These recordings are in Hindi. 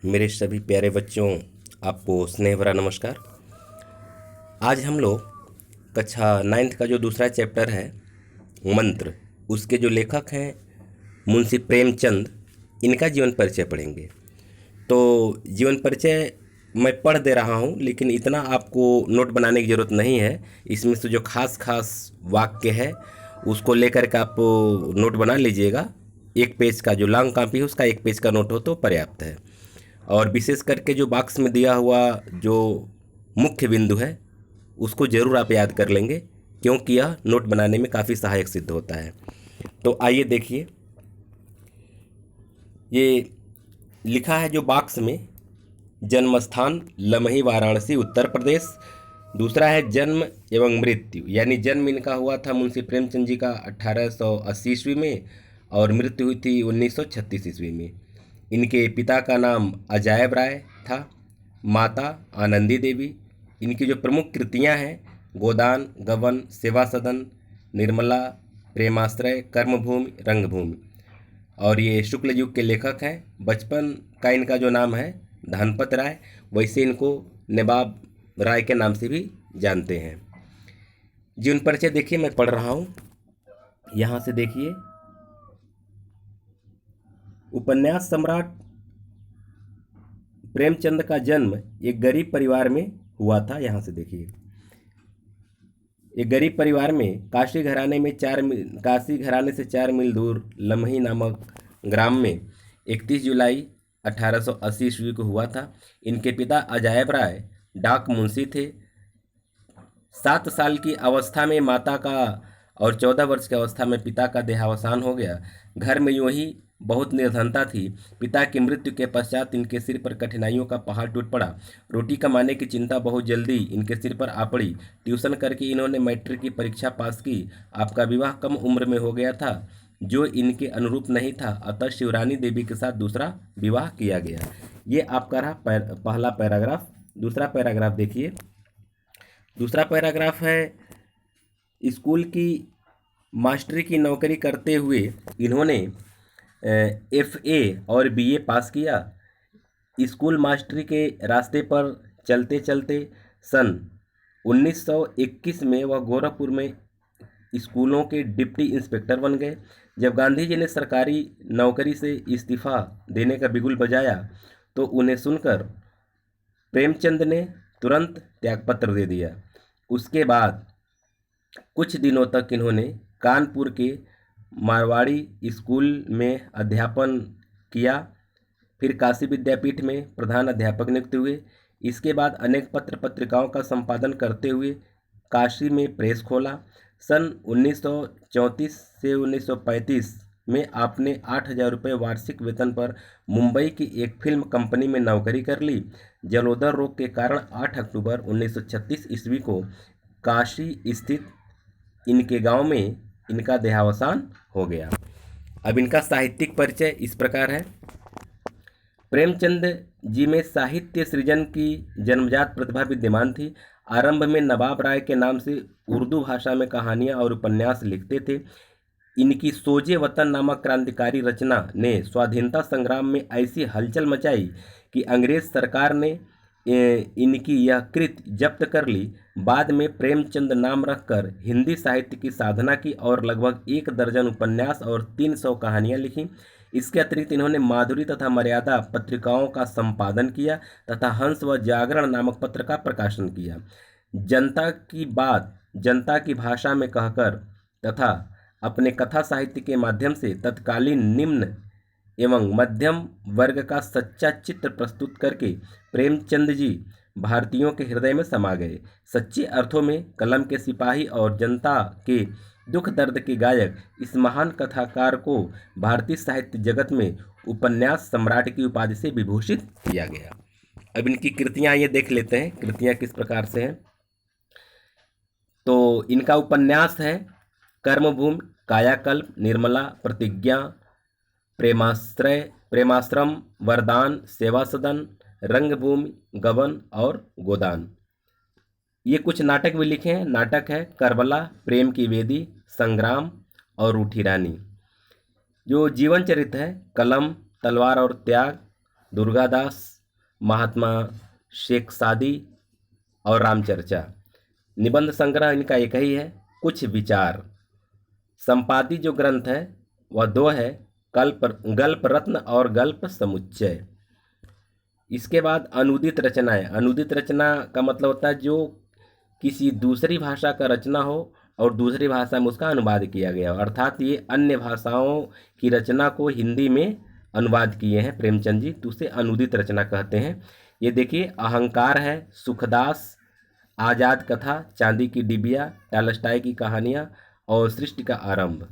मेरे सभी प्यारे बच्चों, आपको स्नेह भरा नमस्कार। आज हम लोग कक्षा 9th का जो दूसरा चैप्टर है मंत्र, उसके जो लेखक हैं मुंशी प्रेमचंद, इनका जीवन परिचय पढ़ेंगे। तो जीवन परिचय मैं पढ़ दे रहा हूँ, लेकिन इतना आपको नोट बनाने की ज़रूरत नहीं है। इसमें से जो खास खास वाक्य है उसको लेकर के आप नोट बना लीजिएगा। एक पेज का जो लॉन्ग कॉपी है उसका एक पेज का नोट हो तो पर्याप्त है। और विशेष करके जो बॉक्स में दिया हुआ जो मुख्य बिंदु है उसको ज़रूर आप याद कर लेंगे, क्योंकि यह नोट बनाने में काफ़ी सहायक सिद्ध होता है। तो आइए देखिए, ये लिखा है जो बॉक्स में, जन्म स्थान लमही वाराणसी उत्तर प्रदेश। दूसरा है जन्म एवं मृत्यु, यानी जन्म इनका हुआ था मुंशी प्रेमचंद जी का 1880 ईस्वी में और मृत्यु हुई थी 1936 ईस्वी में। इनके पिता का नाम अजायब राय था, माता आनंदी देवी। इनकी जो प्रमुख कृतियां हैं गोदान, गबन, सेवा सदन, निर्मला, प्रेमाश्रय, कर्मभूमि, रंगभूमि। और ये शुक्ल युग के लेखक हैं। बचपन का इनका जो नाम है धनपत राय, वैसे इनको नवाब राय के नाम से भी जानते हैं। जीवन परिचय देखिए, मैं पढ़ रहा हूँ, यहाँ से देखिए। उपन्यास सम्राट प्रेमचंद का जन्म एक गरीब परिवार में हुआ था। यहाँ से देखिए, एक गरीब परिवार में काशी घराने से 4 मील दूर लमही नामक ग्राम में 31 जुलाई 1880 ईस्वी को हुआ था। इनके पिता अजायब राय डाक मुंशी थे। 7 साल की अवस्था में माता का और 14 वर्ष की अवस्था में पिता का देहावसान हो गया। घर में यूं ही बहुत निर्धनता थी। पिता की मृत्यु के पश्चात इनके सिर पर कठिनाइयों का पहाड़ टूट पड़ा। रोटी कमाने की चिंता बहुत जल्दी इनके सिर पर आ पड़ी। ट्यूशन करके इन्होंने मैट्रिक की परीक्षा पास की। आपका विवाह कम उम्र में हो गया था, जो इनके अनुरूप नहीं था, अतः शिवरानी देवी के साथ दूसरा विवाह किया गया। ये आपका रहा पहला पैराग्राफ। दूसरा पैराग्राफ देखिए। दूसरा पैराग्राफ है, स्कूल की मास्टरी की नौकरी करते हुए इन्होंने FA और BA पास किया। स्कूल मास्टरी के रास्ते पर चलते चलते सन 1921 में वह गोरखपुर में स्कूलों के डिप्टी इंस्पेक्टर बन गए। जब गांधी जी ने सरकारी नौकरी से इस्तीफा देने का बिगुल बजाया तो उन्हें सुनकर प्रेमचंद ने तुरंत त्यागपत्र दे दिया। उसके बाद कुछ दिनों तक इन्होंने कानपुर के मारवाड़ी स्कूल में अध्यापन किया। फिर काशी विद्यापीठ में प्रधान अध्यापक नियुक्त हुए। इसके बाद अनेक पत्र पत्रिकाओं का संपादन करते हुए काशी में प्रेस खोला। सन 1934 से 1935 में आपने 8,000 रुपये वार्षिक वेतन पर मुंबई की एक फिल्म कंपनी में नौकरी कर ली। जलोदर रोग के कारण 8 अक्टूबर 1936 ईस्वी को काशी स्थित इनके गांव में इनका देहावसान हो गया। अब इनका साहित्यिक परिचय इस प्रकार है। प्रेमचंद जी में साहित्य सृजन की जन्मजात प्रतिभा विद्यमान थी। आरंभ में नवाब राय के नाम से उर्दू भाषा में कहानियाँ और उपन्यास लिखते थे। इनकी सोजे वतन नामक क्रांतिकारी रचना ने स्वाधीनता संग्राम में ऐसी हलचल मचाई कि अंग्रेज सरकार ने इनकी यह कृति जब्त कर ली। बाद में प्रेमचंद नाम रखकर हिंदी साहित्य की साधना की और लगभग 1 दर्जन उपन्यास और 300 कहानियाँ लिखीं। इसके अतिरिक्त इन्होंने माधुरी तथा मर्यादा पत्रिकाओं का संपादन किया तथा हंस व जागरण नामक पत्र का प्रकाशन किया। जनता की बात जनता की भाषा में कहकर तथा अपने कथा साहित्य के माध्यम से तत्कालीन निम्न एवं मध्यम वर्ग का सच्चा चित्र प्रस्तुत करके प्रेमचंद जी भारतीयों के हृदय में समा गए। सच्चे अर्थों में कलम के सिपाही और जनता के दुख दर्द के गायक इस महान कथाकार को भारतीय साहित्य जगत में उपन्यास सम्राट की उपाधि से विभूषित किया गया। अब इनकी कृतियां ये देख लेते हैं, कृतियां किस प्रकार से हैं। तो इनका उपन्यास है कर्मभूमि, कायाकल्प, निर्मला, प्रतिज्ञा, प्रेमाश्रम, वरदान, सेवा सदन, रंगभूमि, गबन और गोदान। ये कुछ नाटक भी लिखे हैं। नाटक है करबला, प्रेम की वेदी, संग्राम और रूठी रानी। जो जीवन चरित्र है कलम, तलवार और त्याग, दुर्गादास, महात्मा शेख सादी और रामचर्चा। निबंध संग्रह इनका एक ही है, कुछ विचार। संपादित जो ग्रंथ है वह दो है, गल्प रत्न और गल्प समुच्चय। इसके बाद अनुदित रचनाएं। अनुदित रचना का मतलब होता है जो किसी दूसरी भाषा का रचना हो और दूसरी भाषा में उसका अनुवाद किया गया हो, अर्थात ये अन्य भाषाओं की रचना को हिंदी में अनुवाद किए हैं प्रेमचंद जी, तो उसे अनुदित रचना कहते हैं। ये देखिए, अहंकार है, सुखदास, आज़ाद कथा, चांदी की डिबिया, टालस्टाय की कहानियाँ और सृष्टि का आरंभ।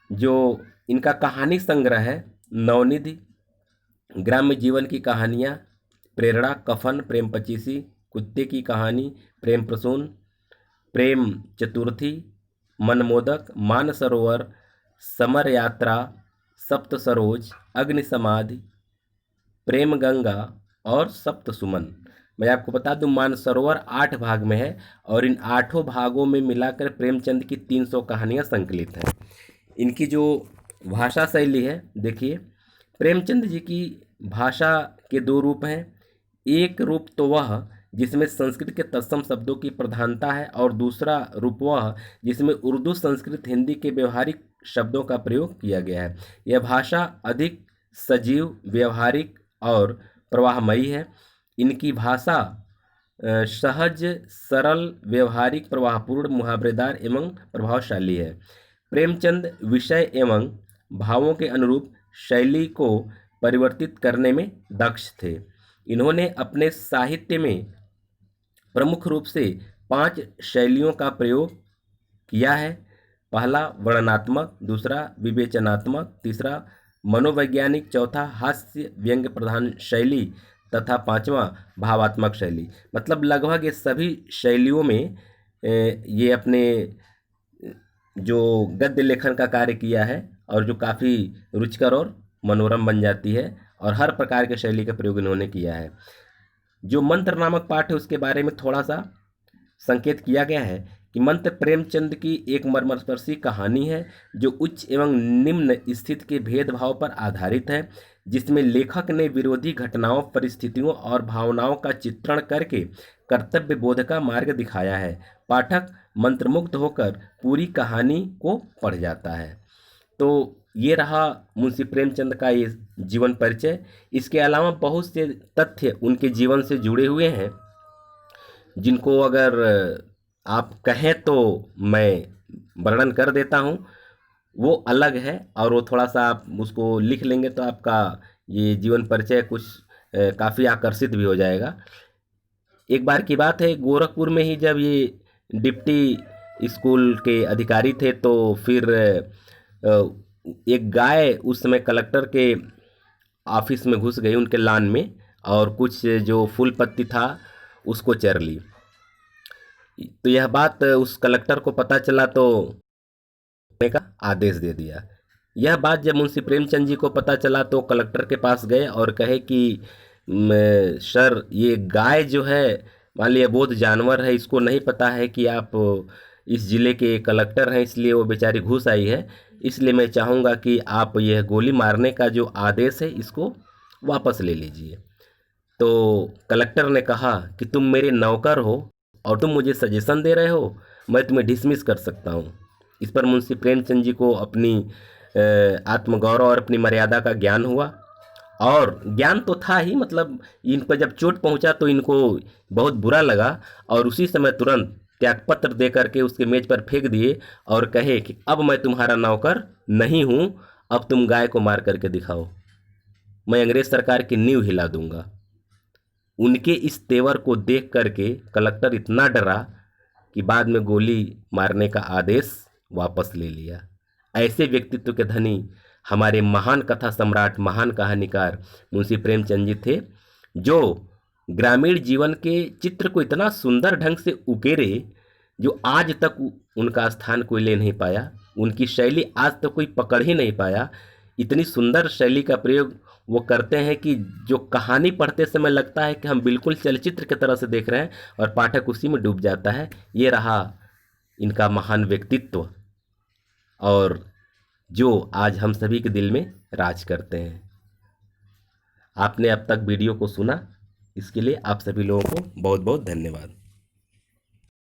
जो इनका कहानी संग्रह है, नवनिधि, ग्राम्य जीवन की कहानियाँ, प्रेरणा, कफन, प्रेम पचीसी, कुत्ते की कहानी, प्रेम प्रसून, प्रेम चतुर्थी, मनमोदक, मानसरोवर, समर यात्रा, सप्त सरोज, अग्नि समाधि, प्रेम गंगा और सप्त सुमन। मैं आपको बता दूं, मानसरोवर 8 भाग में है और इन 8 भागों में मिलाकर प्रेमचंद की 300 कहानियां संकलित हैं। इनकी जो भाषा शैली है, देखिए, प्रेमचंद जी की भाषा के 2 रूप हैं। एक रूप तो वह जिसमें संस्कृत के तत्सम शब्दों की प्रधानता है और दूसरा रूप वह जिसमें उर्दू, संस्कृत, हिंदी के व्यवहारिक शब्दों का प्रयोग किया गया है। यह भाषा अधिक सजीव, व्यवहारिक और प्रवाहमयी है। इनकी भाषा सहज, सरल, व्यवहारिक, प्रवाहपूर्ण, मुहावरेदार एवं प्रभावशाली है। प्रेमचंद विषय एवं भावों के अनुरूप शैली को परिवर्तित करने में दक्ष थे। इन्होंने अपने साहित्य में प्रमुख रूप से 5 शैलियों का प्रयोग किया है। पहला वर्णनात्मक, दूसरा विवेचनात्मक, तीसरा मनोवैज्ञानिक, चौथा हास्य व्यंग्य प्रधान शैली तथा 5वां भावात्मक शैली। मतलब लगभग ये सभी शैलियों में ये अपने जो गद्य लेखन का कार्य किया है और जो काफ़ी रुचिकर और मनोरम बन जाती है, और हर प्रकार के शैली का प्रयोग इन्होंने किया है। जो मंत्र नामक पाठ है उसके बारे में थोड़ा सा संकेत किया गया है कि मंत्र प्रेमचंद की एक मर्मस्पर्शी कहानी है जो उच्च एवं निम्न स्थिति के भेदभाव पर आधारित है, जिसमें लेखक ने विरोधी घटनाओं, परिस्थितियों और भावनाओं का चित्रण करके कर्तव्य बोध का मार्ग दिखाया है। पाठक मंत्रमुग्ध होकर पूरी कहानी को पढ़ जाता है। तो ये रहा मुंशी प्रेमचंद का ये जीवन परिचय। इसके अलावा बहुत से तथ्य उनके जीवन से जुड़े हुए हैं जिनको अगर आप कहें तो मैं वर्णन कर देता हूँ। वो अलग है और वो थोड़ा सा आप उसको लिख लेंगे तो आपका ये जीवन परिचय कुछ काफ़ी आकर्षित भी हो जाएगा। एक बार की बात है, गोरखपुर में ही जब ये डिप्टी स्कूल के अधिकारी थे तो फिर एक गाय उस समय कलेक्टर के ऑफिस में घुस गई उनके लॉन में और कुछ जो फूल पत्ती था उसको चर ली। तो यह बात उस कलेक्टर को पता चला तो का आदेश दे दिया। यह बात जब मुंशी प्रेमचंद जी को पता चला तो कलेक्टर के पास गए और कहे कि सर, ये गाय जो है मान लिया बोध जानवर है, इसको नहीं पता है कि आप इस ज़िले के कलेक्टर हैं, इसलिए वो बेचारी घुस आई है, इसलिए मैं चाहूँगा कि आप यह गोली मारने का जो आदेश है इसको वापस ले लीजिए। तो कलेक्टर ने कहा कि तुम मेरे नौकर हो और तुम मुझे सजेशन दे रहे हो, मैं तुम्हें डिसमिस कर सकता हूँ। इस पर मुंशी प्रेमचंद जी को अपनी आत्मगौरव और अपनी मर्यादा का ज्ञान हुआ, और ज्ञान तो था ही, मतलब इन पर जब चोट पहुंचा तो इनको बहुत बुरा लगा और उसी समय तुरंत त्यागपत्र दे करके उसके मेज पर फेंक दिए और कहे कि अब मैं तुम्हारा नौकर नहीं हूँ, अब तुम गाय को मार करके दिखाओ, मैं अंग्रेज सरकार की नींव हिला दूंगा। उनके इस तेवर को देख करके कलेक्टर इतना डरा कि बाद में गोली मारने का आदेश वापस ले लिया। ऐसे व्यक्तित्व के धनी हमारे महान कथा सम्राट, महान कहानीकार मुंशी प्रेमचंद जी थे, जो ग्रामीण जीवन के चित्र को इतना सुंदर ढंग से उकेरे जो आज तक उनका स्थान कोई ले नहीं पाया, उनकी शैली आज तक कोई पकड़ ही नहीं पाया। इतनी सुंदर शैली का प्रयोग वो करते हैं कि जो कहानी पढ़ते समय लगता है कि हम बिल्कुल चलचित्र की तरह से देख रहे हैं और पाठक उसी में डूब जाता है। ये रहा इनका महान व्यक्तित्व और जो आज हम सभी के दिल में राज करते हैं। आपने अब तक वीडियो को सुना, इसके लिए आप सभी लोगों को बहुत बहुत धन्यवाद।